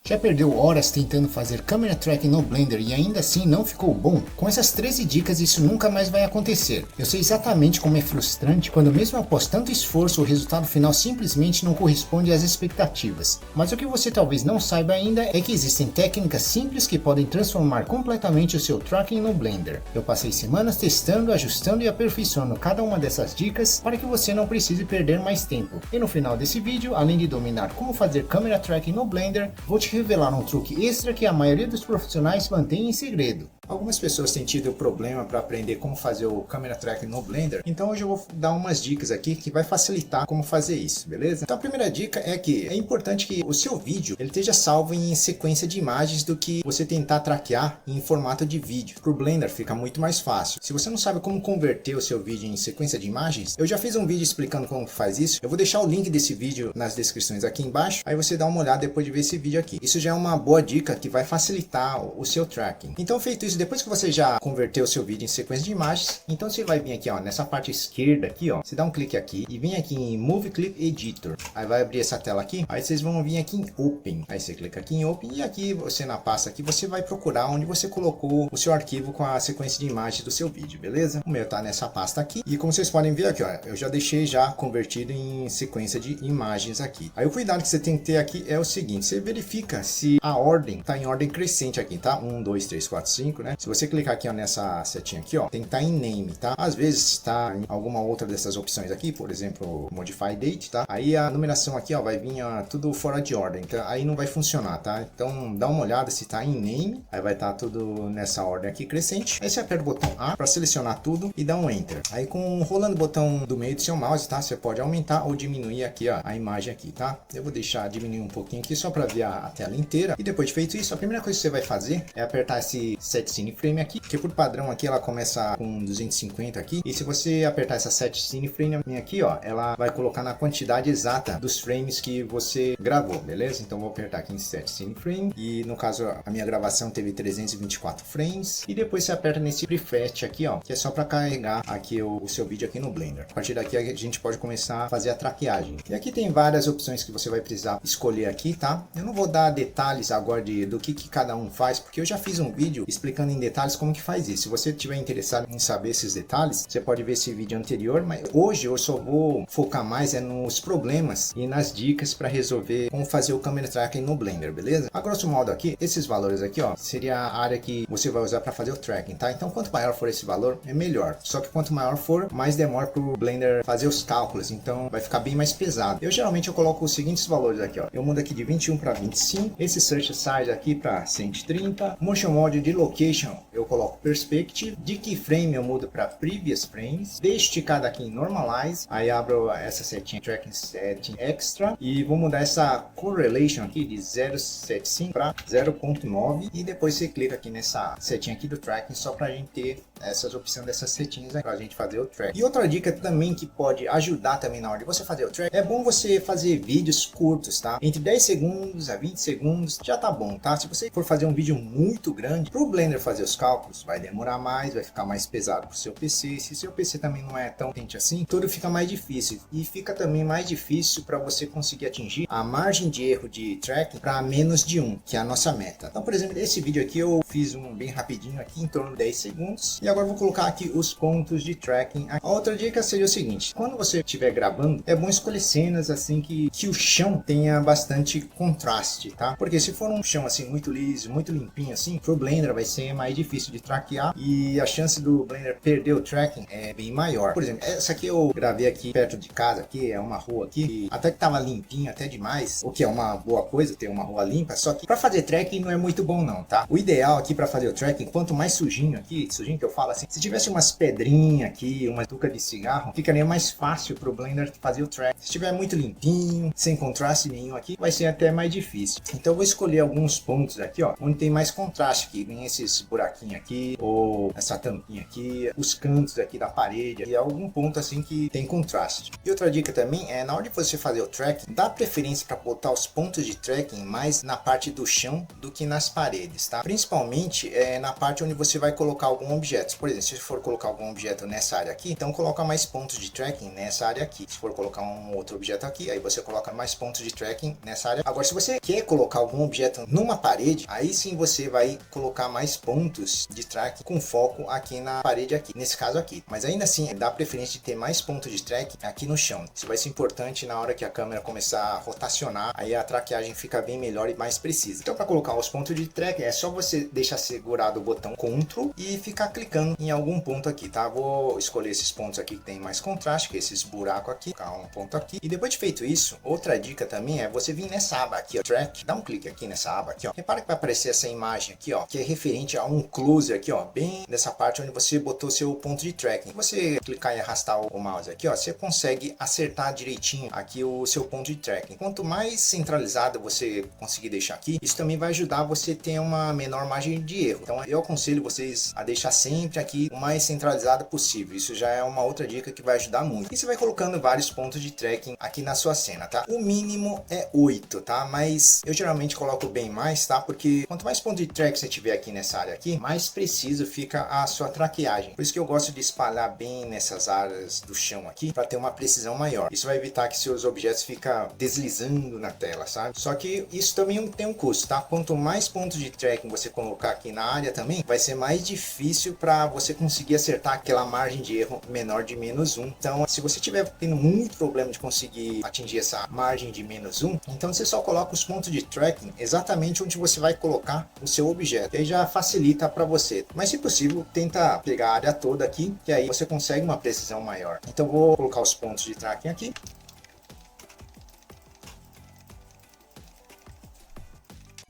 Já perdeu horas tentando fazer camera tracking no Blender e ainda assim não ficou bom? Com essas 13 dicas isso nunca mais vai acontecer. Eu sei exatamente como é frustrante quando mesmo após tanto esforço o resultado final simplesmente não corresponde às expectativas. Mas o que você talvez não saiba ainda é que existem técnicas simples que podem transformar completamente o seu tracking no Blender. Eu passei semanas testando, ajustando e aperfeiçoando cada uma dessas dicas para que você não precise perder mais tempo. E no final desse vídeo, além de dominar como fazer camera tracking no Blender, vou te revelar um truque extra que a maioria dos profissionais mantém em segredo. Algumas pessoas têm tido problema para aprender como fazer o camera tracking no Blender, então hoje eu vou dar umas dicas aqui que vai facilitar como fazer isso, beleza? Então a primeira dica é que é importante que o seu vídeo ele esteja salvo em sequência de imagens do que você tentar traquear em formato de vídeo. Para o Blender fica muito mais fácil. Se você não sabe como converter o seu vídeo em sequência de imagens, eu já fiz um vídeo explicando como faz isso. Eu vou deixar o link desse vídeo nas descrições aqui embaixo, aí você dá uma olhada depois de ver esse vídeo aqui. Isso já é uma boa dica que vai facilitar o seu tracking. Então feito isso, depois que você já converteu o seu vídeo em sequência de imagens, então você vai vir aqui ó, nessa parte esquerda aqui ó, você dá um clique aqui e vem aqui em Move Clip Editor, aí vai abrir essa tela aqui, aí vocês vão vir aqui em Open, aí você clica aqui em Open e aqui você na pasta aqui você vai procurar onde você colocou o seu arquivo com a sequência de imagens do seu vídeo, beleza? O meu tá nessa pasta aqui e como vocês podem ver aqui ó, eu já deixei já convertido em sequência de imagens aqui. Aí o cuidado que você tem que ter aqui é o seguinte, você verifica se a ordem tá em ordem crescente aqui, tá? 1, 2, 3, 4, 5, né? Se você clicar aqui ó, nessa setinha aqui, ó, tem que estar em name, tá? Às vezes está em alguma outra dessas opções aqui, por exemplo, modify date, tá? Aí a numeração aqui, ó, vai vir ó, tudo fora de ordem, então aí não vai funcionar, tá? Então dá uma olhada se está em name, aí vai estar tudo nessa ordem aqui crescente. Aí você aperta o botão A para selecionar tudo e dá um enter. Aí com rolando o botão do meio do seu mouse, tá? Você pode aumentar ou diminuir aqui, ó, a imagem aqui, tá? Eu vou deixar diminuir um pouquinho aqui só para ver a tela inteira. E depois de feito isso, a primeira coisa que você vai fazer é apertar esse set scene frame aqui, que por padrão aqui ela começa com 250 aqui, e se você apertar essa set scene frame aqui ó, ela vai colocar na quantidade exata dos frames que você gravou, beleza? Então vou apertar aqui em set scene frame e no caso a minha gravação teve 324 frames e depois você aperta nesse prefetch aqui ó, que é só para carregar aqui o seu vídeo aqui no Blender. A partir daqui a gente pode começar a fazer a traqueagem. E aqui tem várias opções que você vai precisar escolher aqui, tá? Eu não vou dar detalhes agora do que cada um faz, porque eu já fiz um vídeo explicando em detalhes como que faz isso. Se você estiver interessado em saber esses detalhes, você pode ver esse vídeo anterior, mas hoje eu só vou focar mais nos problemas e nas dicas para resolver como fazer o camera tracking no Blender, beleza? A grosso modo aqui, esses valores aqui, ó, seria a área que você vai usar para fazer o tracking, tá? Então quanto maior for esse valor, é melhor. Só que quanto maior for, mais demora para o Blender fazer os cálculos, então vai ficar bem mais pesado. Eu geralmente coloco os seguintes valores aqui, ó. Eu mudo aqui de 21 para 25, esse search size aqui para 130, motion mode de location eu coloco perspective, de keyframe eu mudo para previous frames, deixo esticado aqui em normalize, aí abro essa setinha tracking setting extra e vou mudar essa correlation aqui de 0,75 para 0,9 e depois você clica aqui nessa setinha aqui do tracking só para a gente ter essas opções dessas setinhas para a gente fazer o track. E outra dica também que pode ajudar também na hora de você fazer o track, é bom você fazer vídeos curtos, tá? Entre 10 segundos a 20 segundos já tá bom, tá? Se você for fazer um vídeo muito grande, pro Blender fazer os cálculos vai demorar mais, vai ficar mais pesado pro seu PC. Se seu PC também não é tão potente assim, tudo fica mais difícil e fica também mais difícil para você conseguir atingir a margem de erro de tracking para menos de 1, que é a nossa meta. Então, por exemplo, esse vídeo aqui eu fiz um bem rapidinho aqui, em torno de 10 segundos. E agora eu vou colocar aqui os pontos de tracking. A outra dica seria o seguinte, quando você estiver gravando, é bom escolher cenas assim que o chão tenha bastante contraste, tá? Porque se for um chão assim muito liso, muito limpinho assim, pro Blender vai ser mais difícil de traquear e a chance do Blender perder o tracking é bem maior. Por exemplo, essa aqui eu gravei aqui perto de casa, aqui é uma rua aqui, até que tava limpinho até demais, o que é uma boa coisa ter uma rua limpa, só que para fazer tracking não é muito bom não, tá? O ideal aqui para fazer o tracking, quanto mais sujinho aqui, sujinho que eu falo assim, se tivesse umas pedrinhas aqui, uma tuca de cigarro, ficaria mais fácil pro Blender fazer o tracking. Se estiver muito limpinho, sem contraste nenhum aqui, vai ser até mais difícil. Então eu vou escolher alguns pontos aqui, ó, onde tem mais contraste, que vem esses buraquinhos aqui, ou essa tampinha aqui, os cantos aqui da parede, e algum ponto assim que tem contraste. E outra dica também é, na hora de você fazer o tracking, dá preferência para botar os pontos de tracking mais na parte do chão do que nas paredes, tá? Principalmente na parte onde você vai colocar algum objeto. Por exemplo, se for colocar algum objeto nessa área aqui, então coloca mais pontos de tracking nessa área aqui. Se for colocar um outro objeto aqui, aí você coloca mais pontos de tracking nessa área. Agora, se você quer colocar algum objeto numa parede, aí sim você vai colocar mais pontos de tracking com foco aqui na parede aqui, nesse caso aqui. Mas ainda assim, dá preferência de ter mais pontos de tracking aqui no chão. Isso vai ser importante na hora que a câmera começar a rotacionar, aí a traqueagem fica bem melhor e mais precisa. Então, para colocar os pontos de tracking, é só você deixar segurado o botão Ctrl e ficar clicando em algum ponto aqui, tá? Vou escolher esses pontos aqui que tem mais contraste, que é esses buracos aqui, colocar um ponto aqui. E depois de feito isso, outra dica também é você vir nessa aba aqui, ó, Track, dá um clique aqui nessa aba aqui, ó. Repara que vai aparecer essa imagem aqui, ó, que é referente a um close aqui, ó, bem nessa parte onde você botou seu ponto de tracking. Você clicar e arrastar o mouse aqui, ó, você consegue acertar direitinho aqui o seu ponto de tracking. Quanto mais centralizado você conseguir deixar aqui, isso também vai ajudar você a ter uma menor margem de erro. Então eu aconselho vocês a deixar sempre aqui o mais centralizado possível. Isso já é uma outra dica que vai ajudar muito. E você vai colocando vários pontos de tracking aqui na sua cena, tá? O mínimo é 8, tá? Mas eu geralmente coloco bem mais, tá? Porque quanto mais ponto de track você tiver aqui nessa área aqui, mais preciso fica a sua traqueagem. Por isso que eu gosto de espalhar bem nessas áreas do chão aqui, para ter uma precisão maior. Isso vai evitar que seus objetos fiquem deslizando na tela, sabe? Só que isso também tem um custo, tá? Quanto mais pontos de tracking você colocar aqui na área também, vai ser mais difícil para você conseguir acertar aquela margem de erro menor de -1. Então, se você tiver tendo muito problema de conseguir atingir essa margem de -1, então você só coloca os pontos de tracking exatamente onde você vai colocar o seu objeto. E aí já facilita para você. Mas se possível, tenta pegar a área toda aqui, que aí você consegue uma precisão maior. Então vou colocar os pontos de tracking aqui.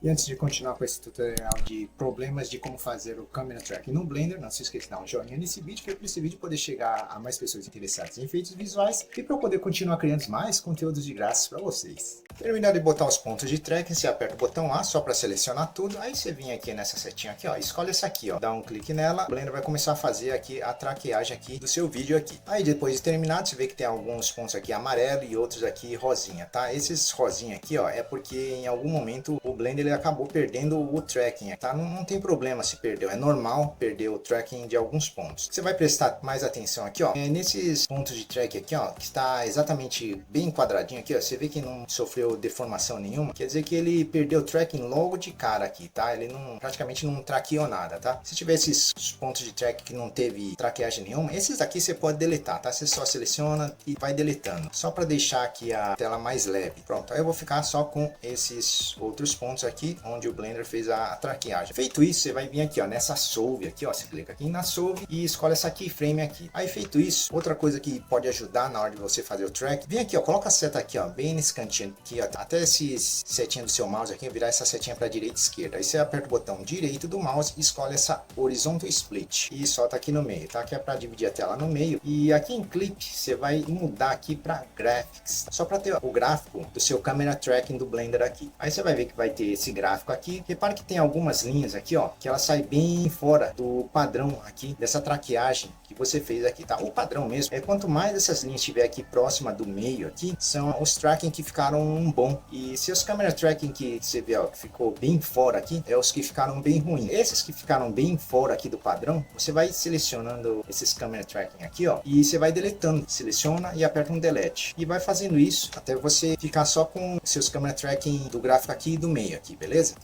E antes de continuar com esse tutorial de problemas de como fazer o Camera Tracking no Blender, não se esqueça de dar um joinha nesse vídeo, que é para esse vídeo poder chegar a mais pessoas interessadas em efeitos visuais e para eu poder continuar criando mais conteúdos de graça para vocês. Terminado de botar os pontos de tracking, você aperta o botão A só para selecionar tudo, aí você vem aqui nessa setinha aqui, ó, escolhe essa aqui, ó, dá um clique nela, o Blender vai começar a fazer aqui a traqueagem aqui do seu vídeo aqui. Aí depois de terminado, você vê que tem alguns pontos aqui amarelo e outros aqui rosinha, tá? Esses rosinha aqui, ó, é porque em algum momento o Blender ele acabou perdendo o tracking, tá? Não tem problema se perdeu, é normal perder o tracking de alguns pontos. Você vai prestar mais atenção aqui, ó, nesses pontos de track aqui, ó, que está exatamente bem quadradinho aqui, ó, você vê que não sofreu deformação nenhuma, quer dizer que ele perdeu o tracking logo de cara aqui, tá? Ele praticamente não traqueou nada, tá? Se tiver esses pontos de track que não teve traqueagem nenhuma, esses aqui você pode deletar, tá? Você só seleciona e vai deletando, só para deixar aqui a tela mais leve. Pronto, aí eu vou ficar só com esses outros pontos aqui, onde o Blender fez a traqueagem. Feito isso, você vai vir aqui, ó, nessa solve aqui, ó, você clica aqui na solve e escolhe essa keyframe aqui. Aí feito isso, outra coisa que pode ajudar na hora de você fazer o track, vem aqui, ó, coloca a seta aqui, ó, bem nesse cantinho aqui, ó, até esse setinha do seu mouse aqui, virar essa setinha para direita e esquerda. Aí você aperta o botão direito do mouse e escolhe essa horizontal split e solta aqui no meio, tá? Que é para dividir a tela no meio. E aqui em clip, você vai mudar aqui para graphics, só para ter o gráfico do seu camera tracking do Blender aqui. Aí você vai ver que vai ter esse gráfico aqui. Repare que tem algumas linhas aqui, ó, que ela sai bem fora do padrão aqui dessa traqueagem que você fez aqui, tá? O padrão mesmo é quanto mais essas linhas estiver aqui próxima do meio aqui, são os tracking que ficaram bom. E se os camera tracking que você vê, ó, que ficou bem fora aqui, é os que ficaram bem ruins. Esses que ficaram bem fora aqui do padrão, você vai selecionando esses camera tracking aqui, ó, e você vai deletando, seleciona e aperta um delete. E vai fazendo isso até você ficar só com seus camera tracking do gráfico aqui e do meio aqui, beleza?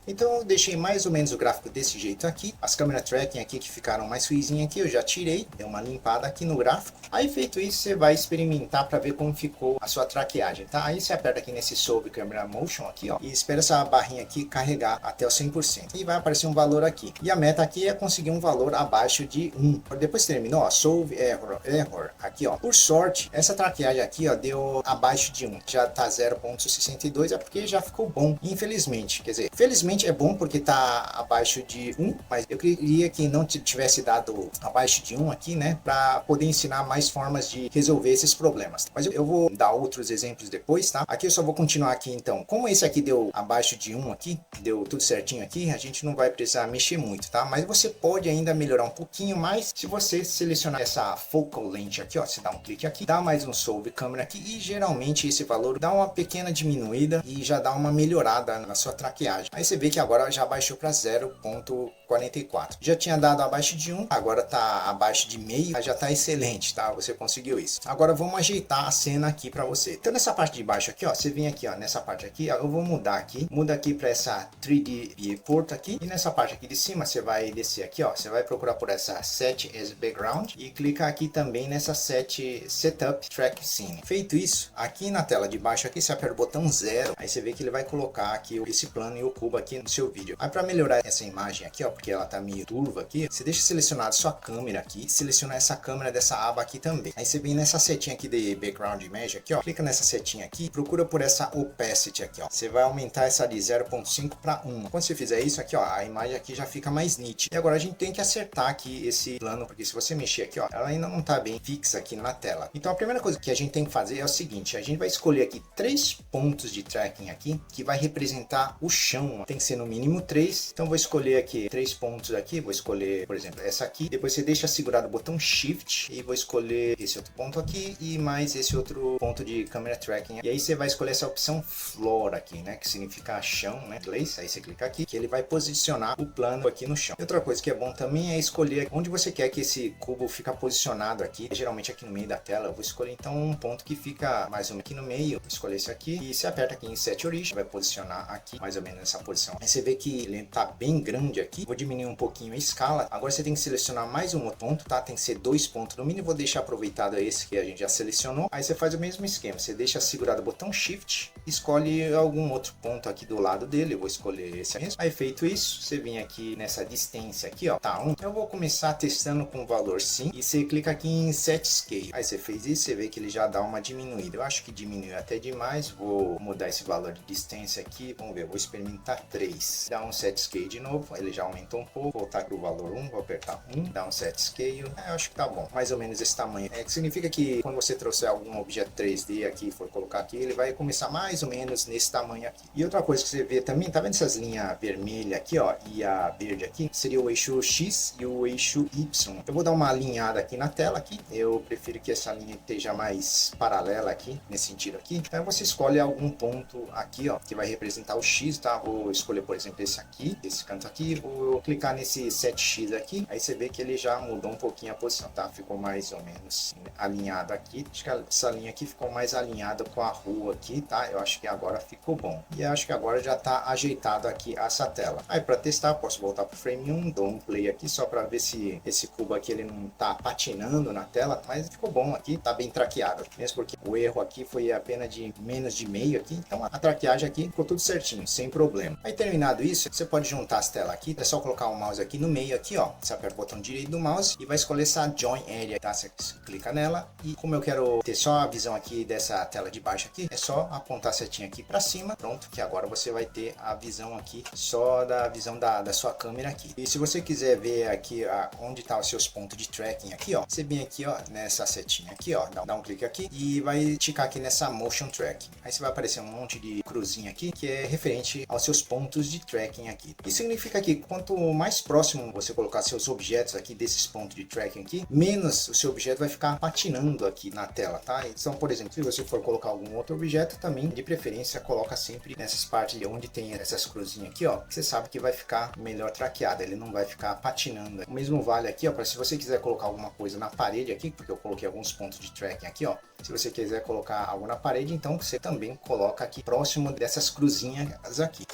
Então eu deixei mais ou menos o gráfico desse jeito aqui. As câmera tracking aqui que ficaram mais ruizinhas aqui, eu já tirei, dei uma limpada aqui no gráfico. Aí feito isso, você vai experimentar para ver como ficou a sua traqueagem, tá? Aí você aperta aqui nesse Solve Camera Motion aqui, ó, e espera essa barrinha aqui carregar até o 100%. E vai aparecer um valor aqui. E a meta aqui é conseguir um valor abaixo de 1. Depois terminou, ó, Solve Error, aqui, ó. Por sorte, essa traqueagem aqui, ó, deu abaixo de 1. Já tá 0.62, é porque já ficou bom, infelizmente. Quer dizer, felizmente Geralmente é bom porque tá abaixo de 1, mas eu queria que não tivesse dado abaixo de 1 aqui, né, para poder ensinar mais formas de resolver esses problemas. Mas eu vou dar outros exemplos depois, tá? Aqui eu só vou continuar aqui então. Como esse aqui deu abaixo de 1 aqui, deu tudo certinho aqui, a gente não vai precisar mexer muito, tá? Mas você pode ainda melhorar um pouquinho mais se você selecionar essa focal length aqui, ó, você dá um clique aqui, dá mais um solve câmera aqui e geralmente esse valor dá uma pequena diminuída e já dá uma melhorada na sua traqueagem. Aí você vê que agora já baixou para 0.44. Já tinha dado abaixo de 1, agora tá abaixo de meio, já tá excelente, tá? Você conseguiu isso. Agora vamos ajeitar a cena aqui para você. Então nessa parte de baixo aqui, ó, você vem aqui, ó, nessa parte aqui, ó, eu vou mudar aqui, muda aqui para essa 3D Viewport aqui e nessa parte aqui de cima você vai descer aqui, ó, você vai procurar por essa Set as Background e clicar aqui também nessa Set Setup Track Scene. Feito isso, aqui na tela de baixo aqui você aperta o botão 0, aí você vê que ele vai colocar aqui esse plano e o cubo aqui no seu vídeo. Aí para melhorar essa imagem aqui, ó, porque ela tá meio turva aqui, você deixa selecionado sua câmera aqui, seleciona essa câmera dessa aba aqui também. Aí você vem nessa setinha aqui de Background Image aqui, ó, clica nessa setinha aqui, procura por essa Opacity aqui, ó. Você vai aumentar essa de 0.5 para 1. Quando você fizer isso aqui, ó, a imagem aqui já fica mais nítida. E agora a gente tem que acertar aqui esse plano, porque se você mexer aqui, ó, ela ainda não tá bem fixa aqui na tela. Então a primeira coisa que a gente tem que fazer é o seguinte, a gente vai escolher aqui 3 pontos de tracking aqui, que vai representar o chão. Tem que ser no mínimo 3. Então vou escolher aqui 3 pontos aqui, vou escolher, por exemplo, essa aqui. Depois você deixa segurado o botão Shift e vou escolher esse outro ponto aqui e mais esse outro ponto de camera tracking. E aí você vai escolher essa opção Floor aqui, né, que significa chão, né, em inglês. Aí você clica aqui, que ele vai posicionar o plano aqui no chão. E outra coisa que é bom também é escolher onde você quer que esse cubo fica posicionado aqui. Geralmente aqui no meio da tela. Eu vou escolher então um ponto que fica mais ou menos aqui no meio. Vou escolher esse aqui e você aperta aqui em Set Origin, vai posicionar aqui mais ou menos nessa posição. Aí você vê que ele tá bem grande aqui. Vou diminuir um pouquinho a escala. Agora você tem que selecionar mais um outro ponto, tá? Tem que ser 2 pontos no mínimo. Vou deixar aproveitado esse que a gente já selecionou. Aí você faz o mesmo esquema. Você deixa segurado o botão Shift, escolhe algum outro ponto aqui do lado dele. Eu vou escolher esse mesmo. Aí feito isso, você vem aqui nessa distância aqui, ó, tá 1. Eu vou começar testando com o valor 5 e você clica aqui em Set Scale. Aí você fez isso, você vê que ele já dá uma diminuída. Eu acho que diminuiu até demais. Vou mudar esse valor de distância aqui. Vamos ver, vou experimentar 3. Dá um Set Scale de novo. Ele já aumentou um pouco. Vou voltar para o valor 1. Vou apertar 1. Dá um Set Scale. Eu acho que tá bom. Mais ou menos esse tamanho. Que significa que quando você trouxer algum objeto 3D aqui, for colocar aqui, ele vai começar mais ou menos nesse tamanho aqui. E outra coisa que você vê também, tá vendo essas linhas vermelhas aqui, ó, e a verde aqui? Seria o eixo X e o eixo Y. Eu vou dar uma alinhada aqui na tela aqui. Eu prefiro que essa linha esteja mais paralela aqui, nesse sentido aqui. Então você escolhe algum ponto aqui, ó, que vai representar o X, tá? Vou escolher, por exemplo, esse aqui, esse canto aqui. Vou clicar nesse 7x aqui. Aí você vê que ele já mudou um pouquinho a posição, tá? Ficou mais ou menos alinhado aqui. Acho que essa linha aqui ficou mais alinhada com a rua aqui, tá? Eu acho que agora ficou bom. E eu acho que agora já tá ajeitado aqui essa tela. Aí para testar, posso voltar pro frame 1, dou um play aqui só para ver se esse cubo aqui ele não tá patinando na tela, mas ficou bom aqui, tá bem traqueado. Mesmo porque o erro aqui foi apenas de menos de meio aqui, então a traqueagem aqui ficou tudo certinho, sem problema. Aí terminado isso, você pode juntar as telas aqui, é só colocar o mouse aqui no meio aqui, ó. Você aperta o botão direito do mouse e vai escolher essa Join Area, tá? Você clica nela e como eu quero ter só a visão aqui dessa tela de baixo aqui, é só apontar a setinha aqui para cima, pronto, que agora você vai ter a visão aqui, só da visão da sua câmera aqui. E se você quiser ver aqui onde tá os seus pontos de tracking aqui, ó, você vem aqui, ó, nessa setinha aqui, ó, dá um clique aqui e vai ticar aqui nessa Motion Tracking. Aí você vai aparecer um monte de cruzinha aqui que é referente aos seus pontos de tracking aqui. Isso significa que quanto mais próximo você colocar seus objetos aqui desses pontos de tracking aqui, menos o seu objeto vai ficar patinando aqui na tela, tá? Então, por exemplo, se você for colocar algum outro objeto, também de preferência coloca sempre nessas partes onde tem essas cruzinhas aqui, ó, que você sabe que vai ficar melhor traqueado, ele não vai ficar patinando. O mesmo vale aqui, ó, para se você quiser colocar alguma coisa na parede aqui, porque eu coloquei alguns pontos de tracking aqui, ó. Se você quiser colocar algo na parede, então você também coloca aqui próximo dessas cruzinhas aqui.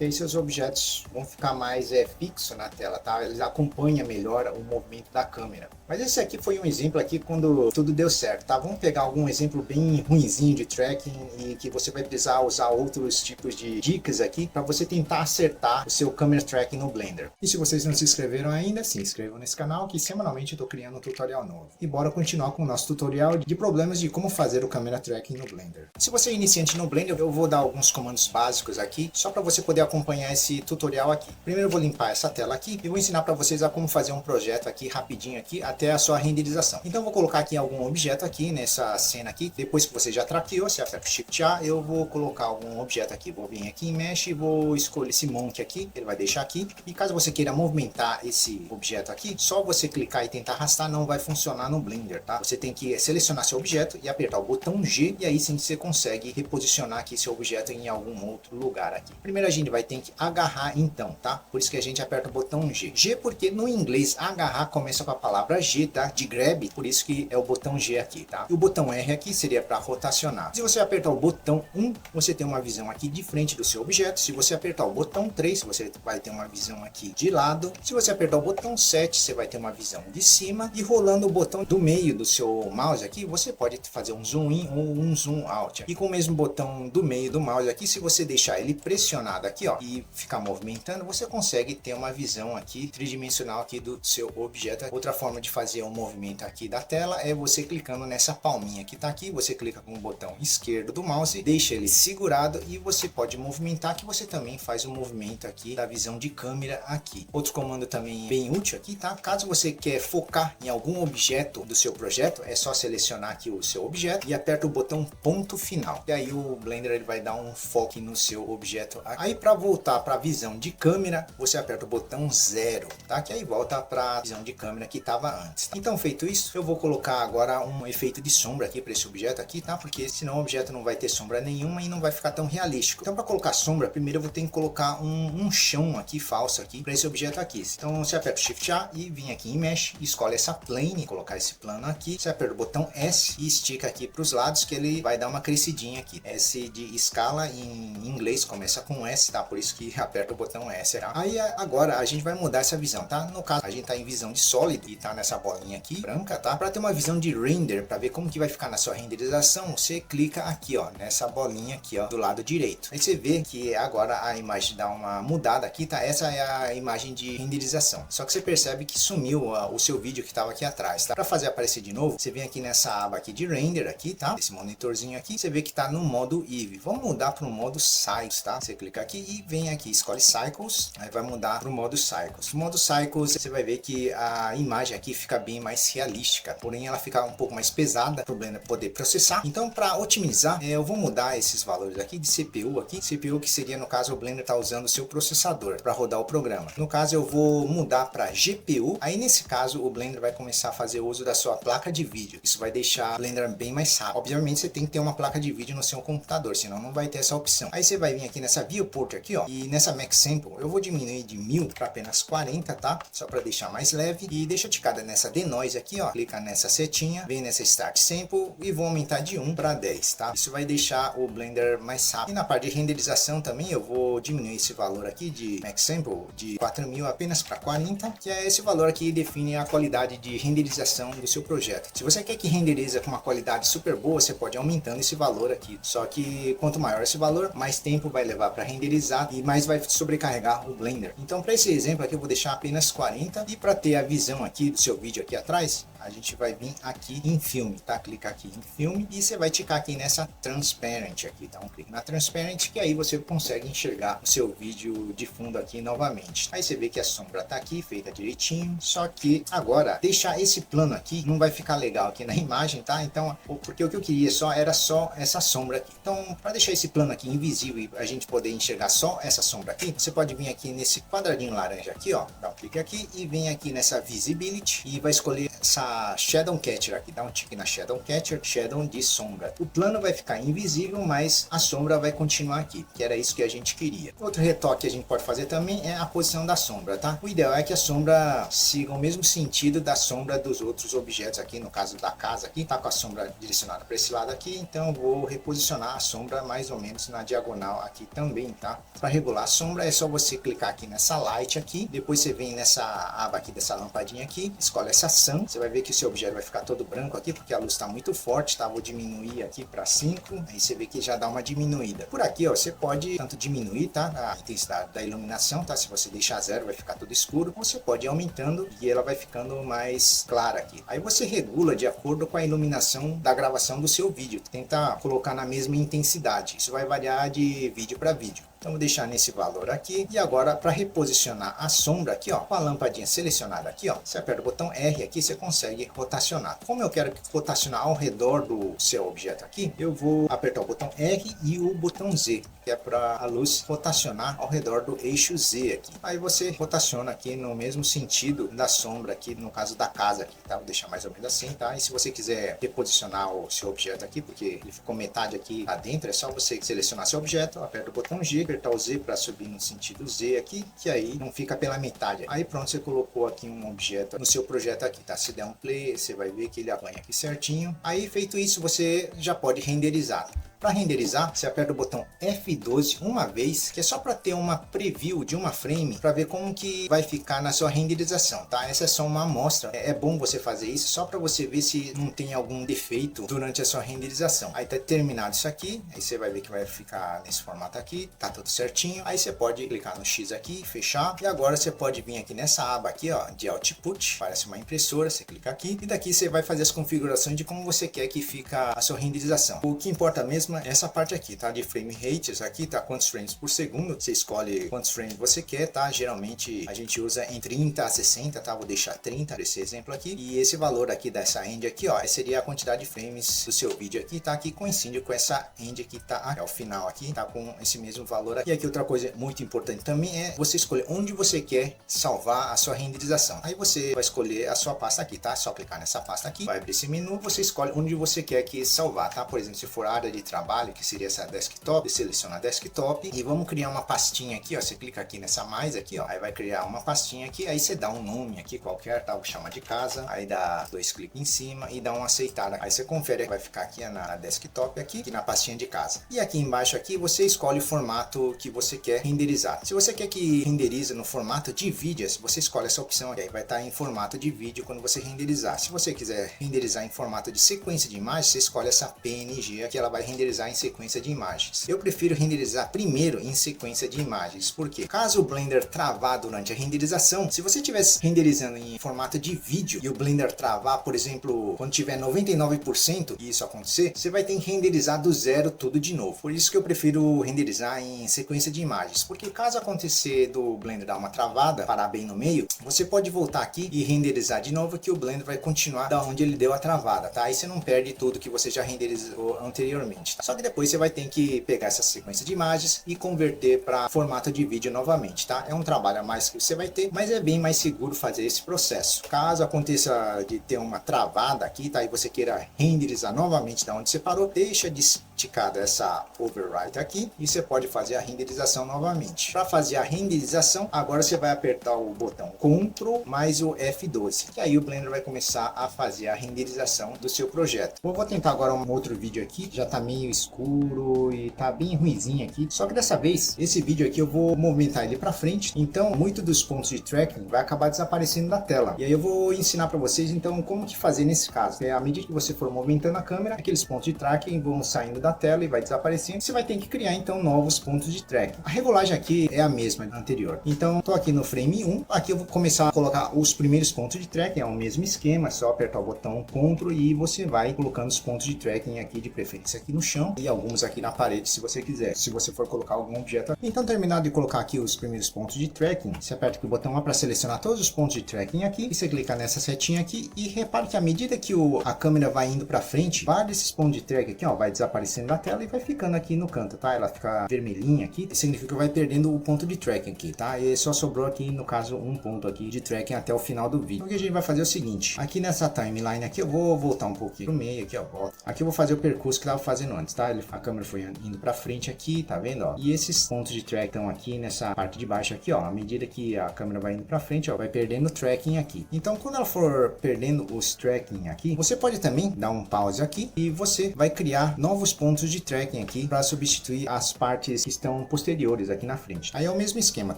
que aí seus objetos vão ficar mais fixos na tela, tá? Eles acompanham melhor o movimento da câmera. Mas esse aqui foi um exemplo aqui quando tudo deu certo, tá? Vamos pegar algum exemplo bem ruinzinho de tracking e que você vai precisar usar outros tipos de dicas aqui para você tentar acertar o seu camera tracking no Blender. E se vocês não se inscreveram ainda, se inscrevam nesse canal que semanalmente eu tô criando um tutorial novo. E bora continuar com o nosso tutorial de problemas de como fazer o camera tracking no Blender. Se você é iniciante no Blender, eu vou dar alguns comandos básicos aqui, só para você poder acompanhar esse tutorial aqui. Primeiro eu vou limpar essa tela aqui e vou ensinar para vocês a como fazer um projeto aqui rapidinho aqui até a sua renderização. Então eu vou colocar aqui algum objeto aqui nessa cena aqui. Depois que você já traqueou, você aperta o Shift A, eu vou colocar algum objeto aqui. Vou vir aqui em Mesh e vou escolher esse Monk aqui, ele vai deixar aqui. E caso você queira movimentar esse objeto aqui, só você clicar e tentar arrastar não vai funcionar no Blender, tá? Você tem que selecionar seu objeto e apertar o botão G e aí sim você consegue reposicionar aqui seu objeto em algum outro lugar aqui. Primeiro a gente vai ter que agarrar então, tá? Por isso que a gente aperta o botão G. G porque no inglês agarrar começa com a palavra G, tá? De grab, por isso que é o botão G aqui, tá? E o botão R aqui seria para rotacionar. Se você apertar o botão 1, você tem uma visão aqui de frente do seu objeto. Se você apertar o botão 3, você vai ter uma visão aqui de lado. Se você apertar o botão 7, você vai ter uma visão de cima. E rolando o botão do meio do seu mouse aqui, você pode fazer um zoom in ou um zoom out. E com o mesmo botão do meio do mouse aqui, se você deixar ele pressionado aqui, ó, e ficar movimentando, você consegue ter uma visão aqui tridimensional aqui do seu objeto. Outra forma de fazer um movimento aqui da tela é você clicando nessa palminha que tá aqui, você clica com o botão esquerdo do mouse, deixa ele segurado e você pode movimentar, que você também faz o movimento aqui da visão de câmera aqui. Outro comando também bem útil aqui, tá? Caso você quer focar em algum objeto do seu projeto, é só selecionar aqui o seu objeto e aperta o botão ponto final. E aí o Blender ele vai dar um foco no seu objeto. Aí para voltar para a visão de câmera, você aperta o botão 0, tá? Que aí volta para a visão de câmera que estava antes. Então feito isso, eu vou colocar agora um efeito de sombra aqui para esse objeto aqui, tá? Porque senão o objeto não vai ter sombra nenhuma e não vai ficar tão realístico. Então para colocar sombra, primeiro eu vou ter que colocar um chão aqui falso aqui para esse objeto aqui. Então você aperta o Shift A e vem aqui em Mesh, escolhe essa plane, colocar esse plano aqui. Você aperta o botão S e estica aqui para os lados que ele vai dar uma crescidinha aqui. S de escala em inglês começa com S, tá? Por isso que aperta o botão S, tá? Aí agora a gente vai mudar essa visão, tá? No caso a gente tá em visão de sólido e tá nessa bolinha aqui branca, tá? Para ter uma visão de render, para ver como que vai ficar na sua renderização, você clica aqui, ó, nessa bolinha aqui, ó, do lado direito. Aí você vê que agora a imagem dá uma mudada aqui, tá? Essa é a imagem de renderização. Só que você percebe que sumiu o seu vídeo que estava aqui atrás, tá? Para fazer aparecer de novo, você vem aqui nessa aba aqui de render aqui, tá? Esse monitorzinho aqui, você vê que tá no modo Eevee. Vamos mudar para o modo Cycles, tá? Você clica aqui e vem aqui, escolhe Cycles, aí vai mudar para o modo Cycles. No modo Cycles, você vai ver que a imagem aqui fica bem mais realística, porém ela fica um pouco mais pesada para o Blender poder processar. Então, para otimizar, eu vou mudar esses valores aqui de CPU aqui, CPU que seria no caso o Blender tá usando o seu processador para rodar o programa. No caso eu vou mudar para GPU. Aí nesse caso o Blender vai começar a fazer uso da sua placa de vídeo. Isso vai deixar o Blender bem mais rápido. Obviamente você tem que ter uma placa de vídeo no seu computador, senão não vai ter essa opção. Aí você vai vir aqui nessa Viewport aqui, ó, e nessa Max Sample eu vou diminuir de 1000 para apenas 40, tá? Só para deixar mais leve. E deixa eu ticada nessa Denoise aqui, ó, clica nessa setinha, vem nessa Start Sample e vou aumentar de 1 para 10, tá? Isso vai deixar o Blender mais rápido. E na parte de renderização também eu vou diminuir esse valor aqui de Max Sample de 4000 apenas para 40, que é esse valor aqui que define a qualidade de renderização do seu projeto. Se você quer que renderize com uma qualidade super boa, você pode ir aumentando esse valor aqui. Só que quanto maior esse valor, mais tempo vai levar para renderizar e mais vai sobrecarregar o Blender. Então para esse exemplo aqui eu vou deixar apenas 40 e para ter a visão aqui do seu vídeo aqui atrás, a gente vai vir aqui em filme, tá? Clicar aqui em filme e você vai ticar aqui nessa transparent aqui, tá? Um clique na transparent que aí você consegue enxergar o seu vídeo de fundo aqui novamente. Aí você vê que a sombra tá aqui feita direitinho, só que agora deixar esse plano aqui não vai ficar legal aqui na imagem, tá? Então, porque o que eu queria era só essa sombra aqui. Então, para deixar esse plano aqui invisível e a gente poder enxergar só essa sombra aqui, você pode vir aqui nesse quadradinho laranja aqui, ó, dá um clique aqui e vem aqui nessa visibility e vai escolher essa Shadow Catcher aqui, dá um tique na Shadow Catcher, Shadow de sombra. O plano vai ficar invisível, mas a sombra vai continuar aqui, que era isso que a gente queria. Outro retoque que a gente pode fazer também é a posição da sombra, tá? O ideal é que a sombra siga o mesmo sentido da sombra dos outros objetos aqui, no caso da casa aqui, tá com a sombra direcionada para esse lado aqui, então eu vou reposicionar a sombra mais ou menos na diagonal aqui também, tá? Para regular a sombra é só você clicar aqui nessa light aqui, depois você vem nessa aba aqui dessa lampadinha aqui, escolhe essa sun, você vai ver que o seu objeto vai ficar todo branco aqui porque a luz está muito forte, tá? Vou diminuir aqui para 5, aí você vê que já dá uma diminuída. Por aqui, ó, você pode tanto diminuir, tá? A intensidade da iluminação, tá? Se você deixar zero vai ficar tudo escuro, ou você pode ir aumentando e ela vai ficando mais clara aqui. Aí você regula de acordo com a iluminação da gravação do seu vídeo, tenta colocar na mesma intensidade, isso vai variar de vídeo para vídeo. Então vou deixar nesse valor aqui. E agora para reposicionar a sombra aqui, ó, com a lampadinha selecionada aqui, ó, você aperta o botão R aqui, você consegue rotacionar. Como eu quero rotacionar ao redor do seu objeto aqui, eu vou apertar o botão R e o botão Z, que é para a luz rotacionar ao redor do eixo Z aqui. Aí você rotaciona aqui no mesmo sentido da sombra aqui, no caso da casa aqui, tá? Vou deixar mais ou menos assim, tá? E se você quiser reposicionar o seu objeto aqui, porque ele ficou metade aqui lá dentro, é só você selecionar seu objeto, aperta o botão G, apertar o Z para subir no sentido Z aqui, que aí não fica pela metade. Aí pronto, você colocou aqui um objeto no seu projeto aqui, tá? Se der um play, você vai ver que ele apanha aqui certinho. Aí feito isso, você já pode renderizar. Para renderizar, você aperta o botão F12 uma vez, que é só para ter uma preview de uma frame, para ver como que vai ficar na sua renderização, tá? Essa é só uma amostra, é bom você fazer isso só para você ver se não tem algum defeito durante a sua renderização. Aí tá terminado isso aqui, aí você vai ver que vai ficar nesse formato aqui, tá tudo certinho. Aí você pode clicar no X aqui, fechar, e agora você pode vir aqui nessa aba aqui, ó, de Output, parece uma impressora, você clica aqui, e daqui você vai fazer as configurações de como você quer que fica a sua renderização. O que importa mesmo essa parte aqui, tá? De frame rate, isso aqui tá quantos frames por segundo, você escolhe quantos frames você quer, tá? Geralmente a gente usa entre 30 a 60, tá? Vou deixar 30 nesse exemplo aqui, e esse valor aqui dessa end aqui, ó, seria a quantidade de frames do seu vídeo aqui, tá? Que coincide com essa end aqui, tá? Aqui, ao final aqui, tá? Com esse mesmo valor aqui. E aqui outra coisa muito importante também é você escolher onde você quer salvar a sua renderização. Aí você vai escolher a sua pasta aqui, tá? Só clicar nessa pasta aqui, vai abrir esse menu, você escolhe onde você quer que salvar, tá? Por exemplo, se for área de trabalho, que seria essa desktop, você seleciona desktop e vamos criar uma pastinha aqui, ó, você clica aqui nessa mais aqui, ó, aí vai criar uma pastinha aqui, aí você dá um nome aqui qualquer, tá, vou chamar de casa, aí dá 2 cliques em cima e dá um aceitar, aí você confere, vai ficar aqui na desktop aqui e na pastinha de casa. E aqui embaixo aqui você escolhe o formato que você quer renderizar. Se você quer que renderize no formato de vídeos, você escolhe essa opção aqui, aí vai estar em formato de vídeo quando você renderizar. Se você quiser renderizar em formato de sequência de imagens, você escolhe essa PNG aqui, ela vai renderizar em sequência de imagens. Eu prefiro renderizar primeiro em sequência de imagens, porque caso o Blender travar durante a renderização, se você estivesse renderizando em formato de vídeo e o Blender travar, por exemplo, quando tiver 99% e isso acontecer, você vai ter que renderizar do zero tudo de novo. Por isso que eu prefiro renderizar em sequência de imagens, porque caso acontecer do Blender dar uma travada, parar bem no meio, você pode voltar aqui e renderizar de novo, que o Blender vai continuar da onde ele deu a travada, tá? Aí você não perde tudo que você já renderizou anteriormente, tá? Só que depois você vai ter que pegar essa sequência de imagens e converter para formato de vídeo novamente, tá? É um trabalho a mais que você vai ter, mas é bem mais seguro fazer esse processo. Caso aconteça de ter uma travada aqui, tá? E você queira renderizar novamente da onde você parou, deixa de esticada essa override aqui e você pode fazer a renderização novamente. Para fazer a renderização, agora você vai apertar o botão Ctrl mais o F12, e aí o Blender vai começar a fazer a renderização do seu projeto. Eu vou tentar agora um outro vídeo aqui, já tá meio escuro e tá bem ruizinho aqui, só que dessa vez esse vídeo aqui eu vou movimentar ele para frente, então muito dos pontos de tracking vai acabar desaparecendo da tela, e aí eu vou ensinar para vocês então como que fazer nesse caso. À medida que você for movimentando a câmera, aqueles pontos de tracking vão saindo da tela e vai desaparecendo, você vai ter que criar então novos pontos de tracking. A regulagem aqui é a mesma anterior, então tô aqui no frame 1, aqui eu vou começar a colocar os primeiros pontos de tracking, é o mesmo esquema, é só apertar o botão Ctrl e você vai colocando os pontos de tracking aqui, de preferência aqui no chão e alguns aqui na parede se você quiser, se você for colocar algum objeto aqui. Então terminado de colocar aqui os primeiros pontos de tracking, você aperta aqui o botão A para selecionar todos os pontos de tracking aqui e você clica nessa setinha aqui e repare que à medida que a câmera vai indo para frente, vários desses pontos de tracking aqui, ó, vai desaparecendo da tela e vai ficando aqui no canto, tá? Ela fica vermelhinha aqui, significa que vai perdendo o ponto de tracking aqui, tá? E só sobrou aqui, no caso, um ponto aqui de tracking até o final do vídeo. Então, o que a gente vai fazer é o seguinte, aqui nessa timeline aqui, eu vou voltar um pouquinho pro meio aqui, ó, volta. Aqui eu vou fazer o percurso que eu tava fazendo antes, tá? A câmera foi indo pra frente aqui, tá vendo, ó? E esses pontos de track estão aqui nessa parte de baixo aqui, ó. À medida que a câmera vai indo pra frente, ó, vai perdendo o tracking aqui. Então, quando ela for perdendo os tracking aqui, você pode também dar um pause aqui e você vai criar novos pontos de tracking aqui para substituir as partes que estão posteriores aqui na frente. Aí é o mesmo esquema.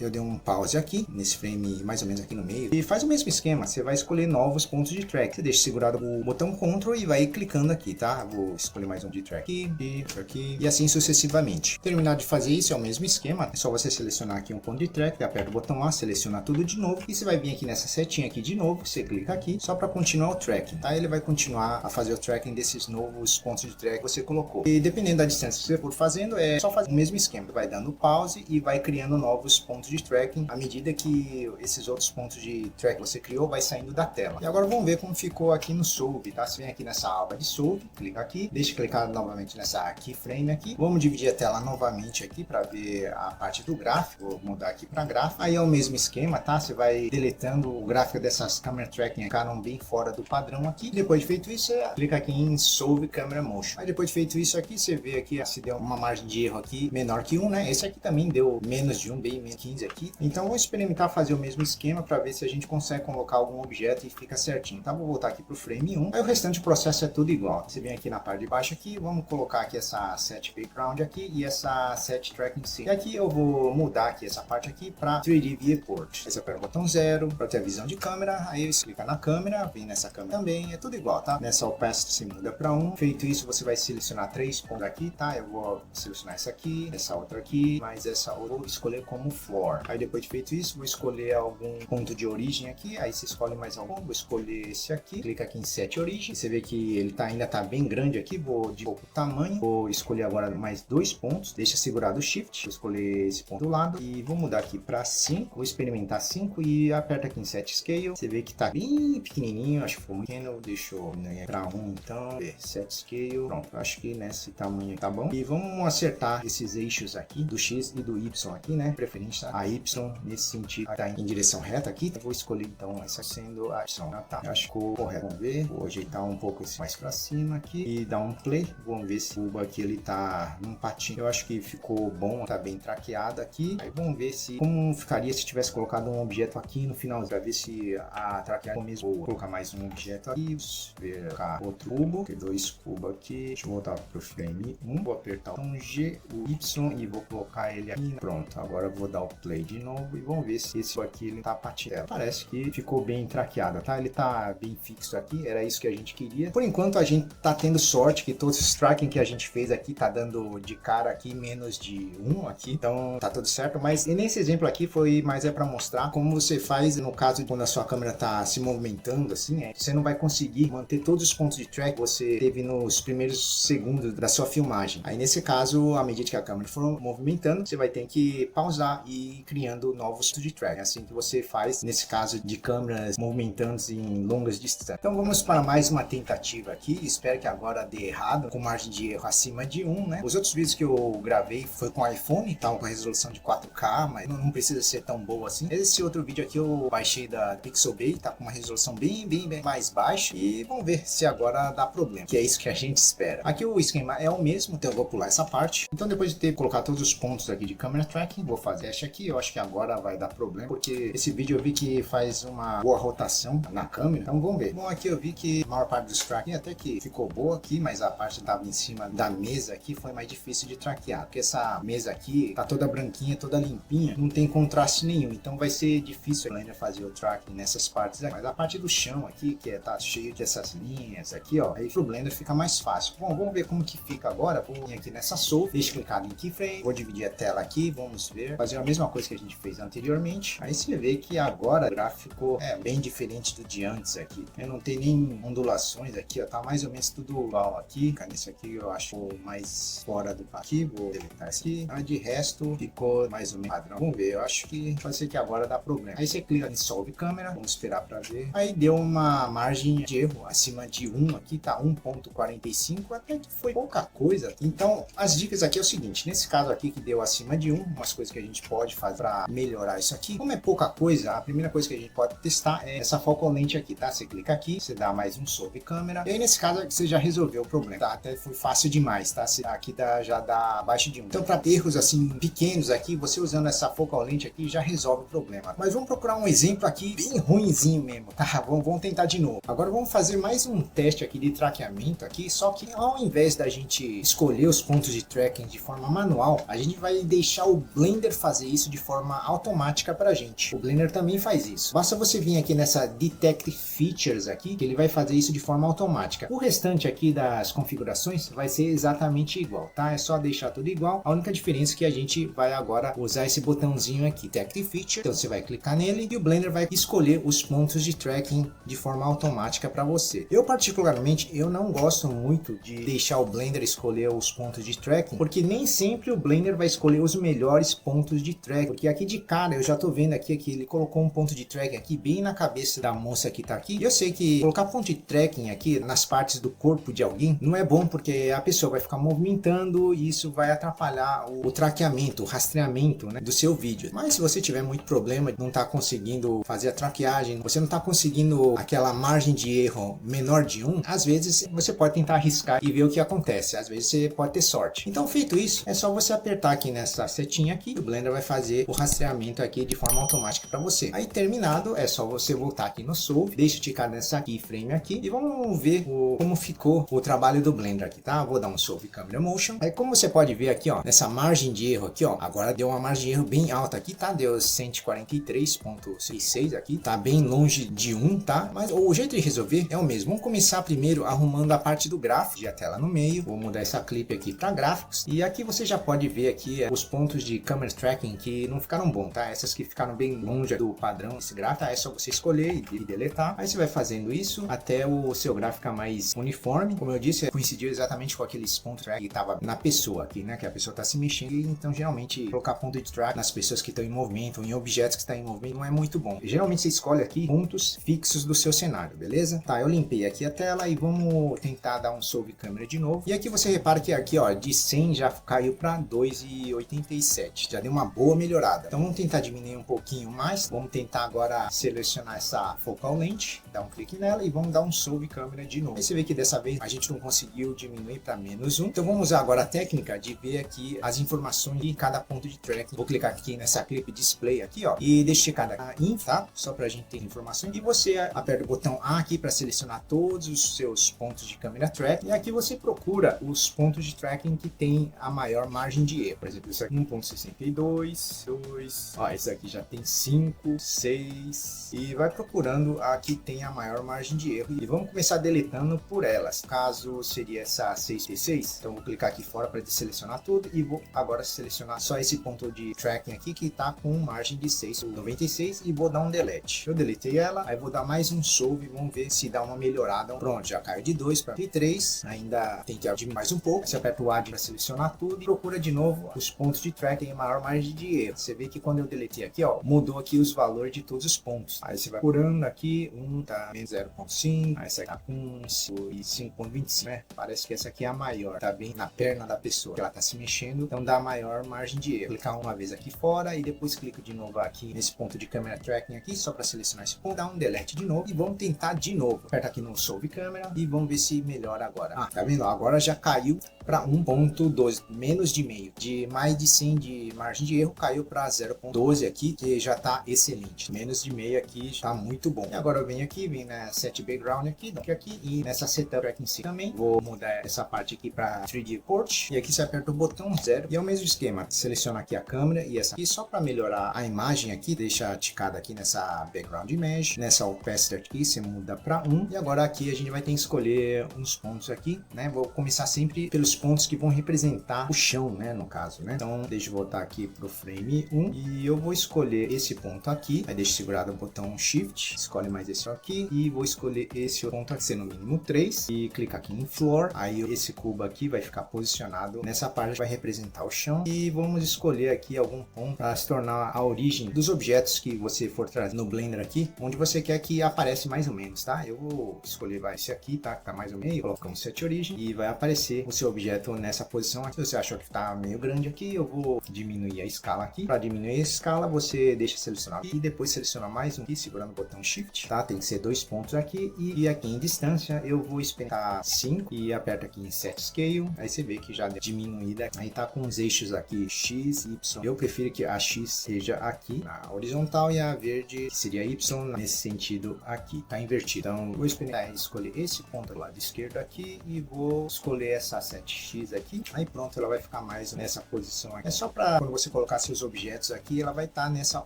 Eu dei um pause aqui, nesse frame mais ou menos aqui no meio, e faz o mesmo esquema. Você vai escolher novos pontos de track. Você deixa segurado o botão Ctrl e vai clicando aqui, tá? Vou escolher mais um de track aqui e assim sucessivamente. Terminar de fazer isso é o mesmo esquema. É só você selecionar aqui um ponto de track, aperta o botão A, seleciona tudo de novo e você vai vir aqui nessa setinha aqui de novo, você clica aqui só para continuar o tracking, tá? Ele vai continuar a fazer o tracking desses novos pontos de track que você colocou. E dependendo da distância que você for fazendo, é só fazer o mesmo esquema. Vai dando pause e vai criando novos pontos de tracking à medida que esses outros pontos de track que você criou vai saindo da tela. E agora vamos ver como ficou aqui no Solve, tá? Você vem aqui nessa aba de Solve, clica aqui, deixa clicar novamente nessa keyframe aqui. Vamos dividir a tela novamente aqui para ver a parte do gráfico. Vou mudar aqui para gráfico. Aí é o mesmo esquema, tá? Você vai deletando o gráfico dessas camera tracking, ficaram bem fora do padrão aqui. Depois de feito isso, você clica aqui em Solve Camera Motion. Aí depois de feito isso aqui, você vê aqui se deu uma margem de erro aqui menor que 1, né? Esse aqui também deu menos de 1, bem menos 15 aqui. Então vamos experimentar fazer o mesmo esquema para ver se a gente consegue colocar algum objeto e fica certinho. Então vou voltar aqui pro frame 1. Aí o restante do processo é tudo igual. Você vem aqui na parte de baixo aqui, vamos colocar aqui essa Set Background aqui e essa Set Tracking Scene. E aqui eu vou mudar aqui essa parte aqui para 3D Viewport. Aí você aperta o botão 0 para ter a visão de câmera. Aí você clica na câmera, vem nessa câmera também, é tudo igual, tá? Nessa Opacity você muda para 1. Feito isso, você vai selecionar 3 pontos aqui, tá? Eu vou selecionar essa aqui, essa outra aqui, mas essa outra eu vou escolher como Floor. Aí depois de feito isso, vou escolher algum ponto de origem aqui, aí você escolhe mais algum, vou escolher esse aqui, clica aqui em Set Origem, você vê que ele ainda tá bem grande aqui, vou de pouco tamanho, vou escolher agora mais 2 pontos, deixa segurado o Shift, vou escolher esse ponto do lado e vou mudar aqui para 5, vou experimentar 5 e aperta aqui em Set Scale, você vê que tá bem pequenininho, acho que ficou muito pequeno, deixa eu para 1 então, Set Scale, pronto, acho que nesse tamanho tá bom. E vamos acertar esses eixos aqui, do X e do Y aqui, né, preferência a Y nesse sentido, tá em direção reta aqui, eu vou escolher então essa sendo a Y, tá, acho que ficou correto, vamos ver, vou ajeitar um pouco esse mais para cima aqui e dar um play, vamos ver se o cubo aqui ele tá num patinho, eu acho que ficou bom, tá bem traqueado aqui, aí vamos ver se, como ficaria se tivesse colocado um objeto aqui no final, para ver se a traqueada ficou mesmo boa. Vou colocar mais um objeto aqui, vamos ver outro cubo, tem 2 cubos aqui, deixa eu voltar pro frame 1, vou apertar o botão G, o Y e vou colocar ele aqui, pronto, agora eu vou dar o play de novo e vamos ver se esse aqui ele tá patinando. Parece que ficou bem traqueado, tá? Ele tá bem fixo aqui, era isso que a gente queria. Por enquanto a gente tá tendo sorte que todos os tracking que a gente fez aqui tá dando de cara aqui menos de 1 aqui, então tá tudo certo, mas nesse exemplo aqui foi mais para mostrar como você faz no caso de quando a sua câmera tá se movimentando assim, você não vai conseguir manter todos os pontos de track que você teve nos primeiros segundos da sua filmagem. Aí nesse caso, à medida que a câmera for movimentando, você vai ter que pausar e ir criando novos pontos de track. É assim que você faz nesse caso de câmeras movimentando em longas distâncias. Então vamos para mais uma tentativa aqui, espero que agora dê errado, com margem de erro acima de 1, né? Os outros vídeos que eu gravei foi com iPhone, tá com a resolução de 4K, mas não precisa ser tão boa assim. Esse outro vídeo aqui eu baixei da Pixabay, tá com uma resolução bem mais baixa e vamos ver se agora dá problema, que é isso que a gente espera. Aqui o esquema é o mesmo, então eu vou pular essa parte. Então depois de ter colocado todos os pontos aqui de câmera tracking, vou fazer teste aqui, eu acho que agora vai dar problema, porque esse vídeo eu vi que faz uma boa rotação na câmera, então vamos ver. Bom, aqui eu vi que a maior parte dos tracking até que ficou boa aqui, mas a parte que estava em cima da mesa aqui foi mais difícil de traquear, porque essa mesa aqui tá toda branquinha, toda limpinha, não tem contraste nenhum, então vai ser difícil ainda fazer o tracking nessas partes aqui. Mas a parte do chão aqui, que tá cheio dessas linhas aqui, ó, aí pro Blender fica mais fácil. Bom, vamos ver como que fica agora. Vou vir aqui nessa Solve, deixa clicado em Keyframe, vou dividir a tela aqui, vamos ver, fazer a mesma coisa que a gente fez anteriormente. Aí você vê que agora o gráfico é bem diferente do de antes aqui. Eu não tem nem ondulações aqui, ó, tá mais ou menos tudo igual aqui. Nesse aqui eu acho mais fora do aqui, vou deletar esse aqui. Mas de resto ficou mais ou menos padrão. Vamos ver, eu acho que pode ser que agora dá problema. Aí você clica em Solve Câmera, vamos esperar para ver. Aí deu uma margem de erro acima de 1 aqui, tá 1.45, até que foi pouca coisa. Então as dicas aqui é o seguinte, nesse caso aqui que deu acima de 1, umas coisas que a gente pode fazer para melhorar isso aqui. Como é pouca coisa, a primeira coisa que a gente pode testar é essa focal length aqui, tá? Você clica aqui, você dá mais um Solve Câmera, e aí nesse caso você já resolveu o problema, tá? Até foi fácil fácil demais, tá? Aqui já dá abaixo de 1. Então para erros assim pequenos aqui, você usando essa focal lente aqui já resolve o problema. Mas vamos procurar um exemplo aqui bem ruinzinho mesmo, tá? Vamos tentar de novo. Agora vamos fazer mais um teste aqui de traqueamento aqui, só que ao invés da gente escolher os pontos de tracking de forma manual, a gente vai deixar o Blender fazer isso de forma automática pra gente. O Blender também faz isso. Basta você vir aqui nessa Detect Features aqui, que ele vai fazer isso de forma automática. O restante aqui das configurações vai ser exatamente igual, tá? É só deixar tudo igual. A única diferença é que a gente vai agora usar esse botãozinho aqui, Detect Feature. Então você vai clicar nele e o Blender vai escolher os pontos de tracking de forma automática para você. Eu particularmente, eu não gosto muito de deixar o Blender escolher os pontos de tracking, porque nem sempre o Blender vai escolher os melhores pontos de tracking, porque aqui de cara eu já tô vendo aqui que ele colocou um ponto de tracking aqui bem na cabeça da moça que tá aqui. E eu sei que colocar ponto de tracking aqui nas partes do corpo de alguém não é bom, porque a pessoa vai ficar movimentando e isso vai atrapalhar o traqueamento, o rastreamento, né, do seu vídeo. Mas se você tiver muito problema, não tá conseguindo fazer a traqueagem, você não tá conseguindo aquela margem de erro menor de 1, às vezes você pode tentar arriscar e ver o que acontece. Às vezes você pode ter sorte. Então, feito isso, é só você apertar aqui nessa setinha aqui, o Blender vai fazer o rastreamento aqui de forma automática para você. Aí terminado, é só você voltar aqui no Solve, deixa eu ticar nessa keyframe aqui e vamos ver como ficou o trabalho do Blender aqui, tá? Vou dar um Solve Camera Motion. Aí como você pode ver aqui, ó, nessa margem de erro aqui, ó, agora deu uma margem de erro bem alta aqui, tá? Deu 143.66 aqui, tá bem longe de 1, tá? Mas o jeito de resolver é o mesmo. Vamos começar primeiro arrumando a parte do gráfico, de a tela no meio. Vou mudar essa clipe aqui para gráficos e aqui você já pode ver aqui os pontos de camera tracking que não ficaram bom, tá? Essas que ficaram bem longe do padrão desse gráfico, tá? É só você escolher e deletar. Aí você vai fazendo isso até o seu gráfico ficar mais uniforme. Como eu disse, coincidiu exatamente com aqueles pontos que tava na pessoa aqui, né? Que a pessoa tá se mexendo. Então geralmente colocar ponto de track nas pessoas que estão em movimento ou em objetos que estão em movimento não é muito bom. Geralmente você escolhe aqui pontos fixos do seu cenário, beleza? Tá, eu limpei aqui a tela e vamos tentar dar um Solve Camera de novo. E aqui você repara que aqui, ó, de 100 já caiu para 2,87. Já deu uma boa melhorada. Então vamos tentar diminuir um pouquinho mais. Vamos tentar agora selecionar essa focal lente, dar um clique nela e vamos dar um Solve Camera de novo. Aí você vê que dessa vez a gente não conseguiu diminuir para -1. Então vamos usar agora a técnica de ver aqui as informações de cada ponto de tracking. Vou clicar aqui nessa clip display aqui, ó, e deixa eu clicar em, tá? Só pra gente ter informações. E você aperta o botão A aqui para selecionar todos os seus pontos de câmera tracking. E aqui você procura os pontos de tracking que tem a maior margem de erro. Por exemplo, isso aqui 1.62, 2, ó, esse aqui já tem 5, 6 e vai procurando a que tem a maior margem de erro. E vamos começar deletando por elas. Caso seria essa 6T6, então vou clicar aqui fora para selecionar tudo e vou agora selecionar só esse ponto de tracking aqui que tá com margem de 6,96 e vou dar um delete. Eu deletei ela, aí vou dar mais um Solve, vamos ver se dá uma melhorada. Pronto, já caiu de 2 para 3, ainda tem que diminuir mais um pouco. Você aperta o Add para selecionar tudo e procura de novo os pontos de tracking em maior margem de erro. Você vê que quando eu deletei aqui, ó, mudou aqui os valores de todos os pontos. Aí você vai procurando aqui, tá menos 0,5, aí essa aqui tá com 5,25, né? Parece que essa aqui é a maior, tá bem na perna da pessoa, que ela tá se mexendo, então dá a maior margem de erro. Clicar uma vez aqui fora e depois clico de novo aqui nesse ponto de câmera tracking aqui, só para selecionar esse ponto, dá um delete de novo e vamos tentar de novo. Aperta aqui no Solve Camera e vamos ver se melhora agora. Ah, tá vendo? Agora já caiu para 1.12, menos de meio, de mais de 100 de margem de erro, caiu para 0.12 aqui, que já tá excelente. Menos de meio aqui está muito bom. E agora eu venho aqui, venho na Set Background aqui e nessa Setup Tracking Sim também, vou mudar essa parte aqui para 3D Port, e aqui você aperta o botão 0, e é o mesmo esquema, seleciona aqui a câmera e essa aqui, só para melhorar a imagem aqui, deixa ticada aqui nessa Background Image, nessa Opacity aqui, você muda para 1, e agora aqui a gente vai ter que escolher uns pontos aqui, né, vou começar sempre pelos pontos que vão representar o chão, né, no caso, né, então deixa eu voltar aqui pro frame 1, e eu vou escolher esse ponto aqui, aí deixa segurado o botão Shift, escolhe mais esse aqui, e vou escolher esse ponto aqui, ser no mínimo 3, e clicar aqui em Floor, aí esse cubo aqui vai ficar posicionado nessa parte, vai representar o chão, e vamos escolher aqui algum ponto para se tornar a origem dos objetos que você for trazer no Blender aqui, onde você quer que apareça mais ou menos, tá? Eu vou escolher esse aqui, tá? Que tá mais ou menos, colocamos set origem e vai aparecer o seu objeto nessa posição aqui. Se você achou que tá meio grande aqui, eu vou diminuir a escala aqui. Para diminuir a escala, você deixa selecionado e depois seleciona mais um aqui, segurando o botão Shift, tá? Tem que ser 2 pontos aqui e aqui em distância eu vou espetar 5 e aperto aqui aqui em Set Scale, aí você vê que já deu diminuída, aí tá com os eixos aqui X, Y. Eu prefiro que a X seja aqui na horizontal e a verde que seria Y nesse sentido aqui, tá invertido. Então vou escolher esse ponto do lado esquerdo aqui e vou escolher essa 7x aqui, aí pronto, ela vai ficar mais nessa posição aqui. É só para quando você colocar seus objetos aqui, ela vai estar nessa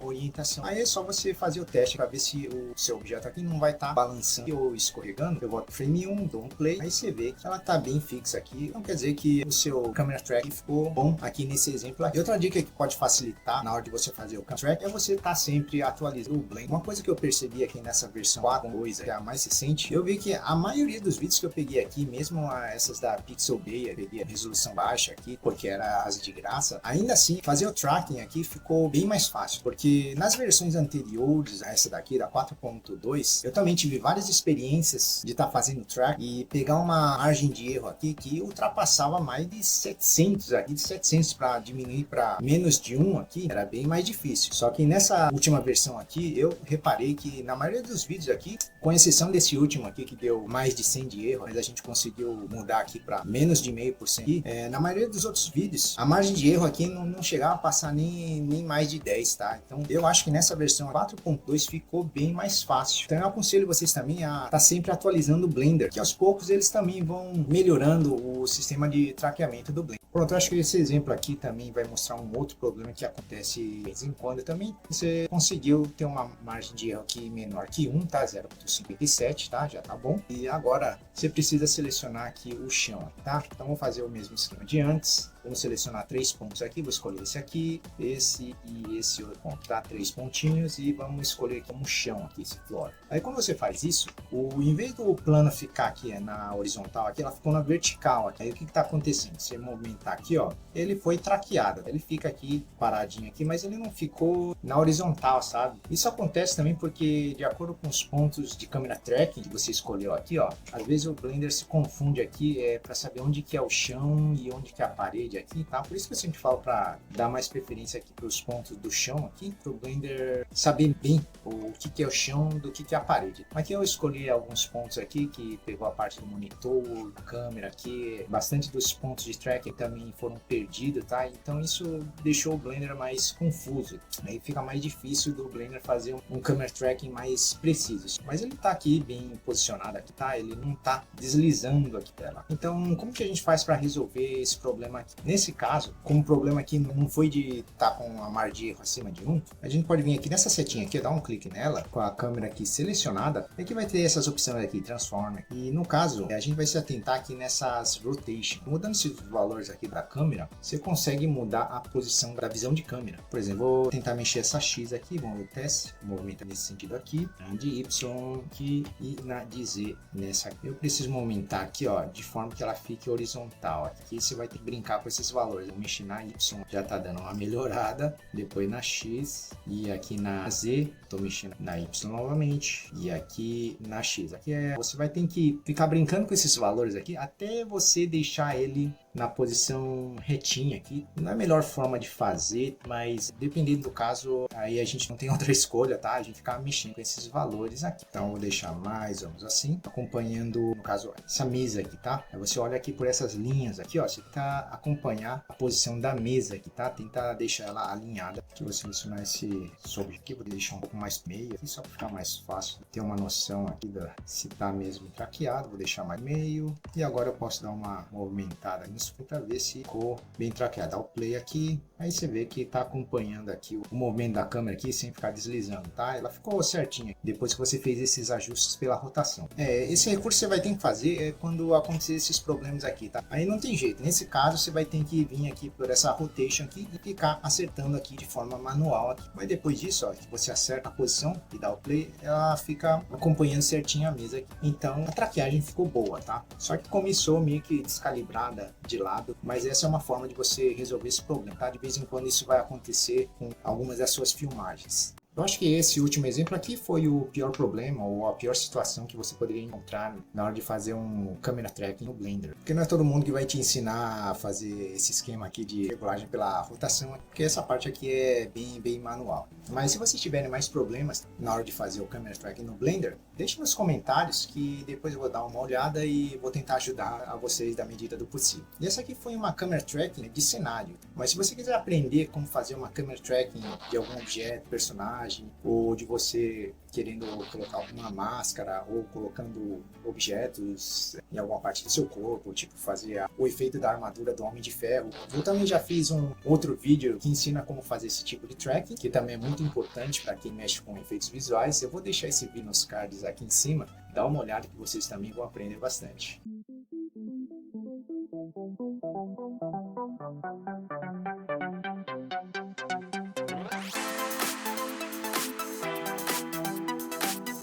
orientação. Aí é só você fazer o teste para ver se o seu objeto aqui não vai estar balançando ou escorregando. Eu volto frame 1, dou um play, aí você vê que ela tá bem fixa aqui, então quer dizer que o seu camera track ficou bom aqui nesse exemplo aqui. E outra dica que pode facilitar na hora de você fazer o camera track é você estar sempre atualizando o Blender. Uma coisa que eu percebi aqui nessa versão 4.2, que é a mais recente, eu vi que a maioria dos vídeos que eu peguei aqui, mesmo essas da Pixel Bay, eu peguei a resolução baixa aqui, porque era as de graça, ainda assim, fazer o tracking aqui ficou bem mais fácil, porque nas versões anteriores, essa daqui, da 4.2, eu também tive várias experiências de estar fazendo track e pegar uma margem de erro aqui que ultrapassava mais de 700 aqui, de 700 para diminuir para menos de 1 aqui, era bem mais difícil. Só que nessa última versão aqui, eu reparei que na maioria dos vídeos aqui, com exceção desse último aqui que deu mais de 100 de erro, mas a gente conseguiu mudar aqui para menos de 0,5%. Na maioria dos outros vídeos, a margem de erro aqui não chegava a passar nem mais de 10, tá? Então eu acho que nessa versão 4.2 ficou bem mais fácil. Então eu aconselho vocês também a estar sempre atualizando o Blender, que aos poucos eles também vão melhorando o sistema de traqueamento do Blender. Pronto, eu acho que esse exemplo aqui também vai mostrar um outro problema que acontece de vez em quando também. Você conseguiu ter uma margem de erro aqui menor que 1, tá? 0,57, tá? Já tá bom. E agora você precisa selecionar aqui o chão, tá? Então vou fazer o mesmo esquema de antes. Vamos selecionar 3 pontos aqui, vou escolher esse aqui, esse e esse outro ponto, tá? 3 pontinhos e vamos escolher aqui um chão aqui, esse floor. Aí quando você faz isso, em vez do plano ficar aqui na horizontal aqui, ela ficou na vertical aqui. Aí o que está acontecendo? Se você movimentar aqui, ó, ele foi traqueado, ele fica aqui paradinho aqui, mas ele não ficou na horizontal, sabe? Isso acontece também porque de acordo com os pontos de câmera tracking que você escolheu aqui, ó, às vezes o Blender se confunde aqui para saber onde que é o chão e onde que é a parede aqui, tá? Por isso que eu sempre falo para dar mais preferência aqui para os pontos do chão aqui, para o Blender saber bem o que é o chão do que é a parede. Aqui eu escolhi alguns pontos aqui que pegou a parte do monitor, câmera aqui, bastante dos pontos de tracking também foram perdidos, tá? Então isso deixou o Blender mais confuso, aí fica mais difícil do Blender fazer um camera tracking mais preciso. Mas ele tá aqui bem posicionado aqui, tá? Ele não tá deslizando aqui dela. Então como que a gente faz para resolver esse problema aqui? Nesse caso, como o problema aqui não foi de estar com a margem de erro acima de 1, a gente pode vir aqui nessa setinha aqui, dar um clique nela, com a câmera aqui selecionada, e aqui vai ter essas opções aqui, Transform. E no caso, a gente vai se atentar aqui nessas Rotation. Mudando esses valores aqui da câmera, você consegue mudar a posição da visão de câmera. Por exemplo, vou tentar mexer essa X aqui, vamos ver o teste, movimenta nesse sentido aqui, na de Y aqui e na de Z nessa aqui. Eu preciso movimentar aqui, ó, de forma que ela fique horizontal. Aqui você vai ter que brincar com esses valores. Eu mexi na Y, já tá dando uma melhorada, depois na X e aqui na Z, tô mexendo na Y novamente e aqui na X. Aqui você vai ter que ficar brincando com esses valores aqui até você deixar ele na posição retinha aqui. Não é a melhor forma de fazer, mas dependendo do caso, aí a gente não tem outra escolha, tá? A gente fica mexendo com esses valores aqui. Então, vou deixar mais ou menos assim, acompanhando, no caso, essa mesa aqui, tá? Aí você olha aqui por essas linhas aqui, ó, você tenta acompanhar a posição da mesa aqui, tá? Tenta deixar ela alinhada. Aqui eu vou selecionar esse sobre aqui, vou deixar um pouco mais meio aqui, só para ficar mais fácil ter uma noção aqui se tá mesmo traqueado. Vou deixar mais meio. E agora eu posso dar uma movimentada nisso para ver se ficou bem traqueado. Dá o play aqui, aí você vê que tá acompanhando aqui o movimento da câmera aqui sem ficar deslizando, tá? Ela ficou certinha depois que você fez esses ajustes pela rotação. Esse recurso você vai ter que fazer quando acontecer esses problemas aqui, tá? Aí não tem jeito. Nesse caso você vai ter que vir aqui por essa rotation aqui e ficar acertando aqui de forma manual aqui. Mas depois disso, ó, que você acerta a posição e dá o play, ela fica acompanhando certinho a mesa aqui. Então a traqueagem ficou boa, tá? Só que começou meio que descalibrada de lado, mas essa é uma forma de você resolver esse problema, tá? De vez em quando isso vai acontecer com algumas das suas filmagens. Eu acho que esse último exemplo aqui foi o pior problema ou a pior situação que você poderia encontrar na hora de fazer um camera tracking no Blender. Porque não é todo mundo que vai te ensinar a fazer esse esquema aqui de regulagem pela rotação, porque essa parte aqui é bem manual. Mas se vocês tiverem mais problemas na hora de fazer o camera tracking no Blender, deixe nos comentários que depois eu vou dar uma olhada e vou tentar ajudar a vocês da medida do possível. E essa aqui foi uma camera tracking de cenário, mas se você quiser aprender como fazer uma camera tracking de algum objeto, personagem, ou de você querendo colocar alguma máscara ou colocando objetos em alguma parte do seu corpo, tipo fazer o efeito da armadura do Homem de Ferro. Eu também já fiz um outro vídeo que ensina como fazer esse tipo de tracking, que também é muito importante para quem mexe com efeitos visuais. Eu vou deixar esse vídeo nos cards aqui em cima, dá uma olhada que vocês também vão aprender bastante.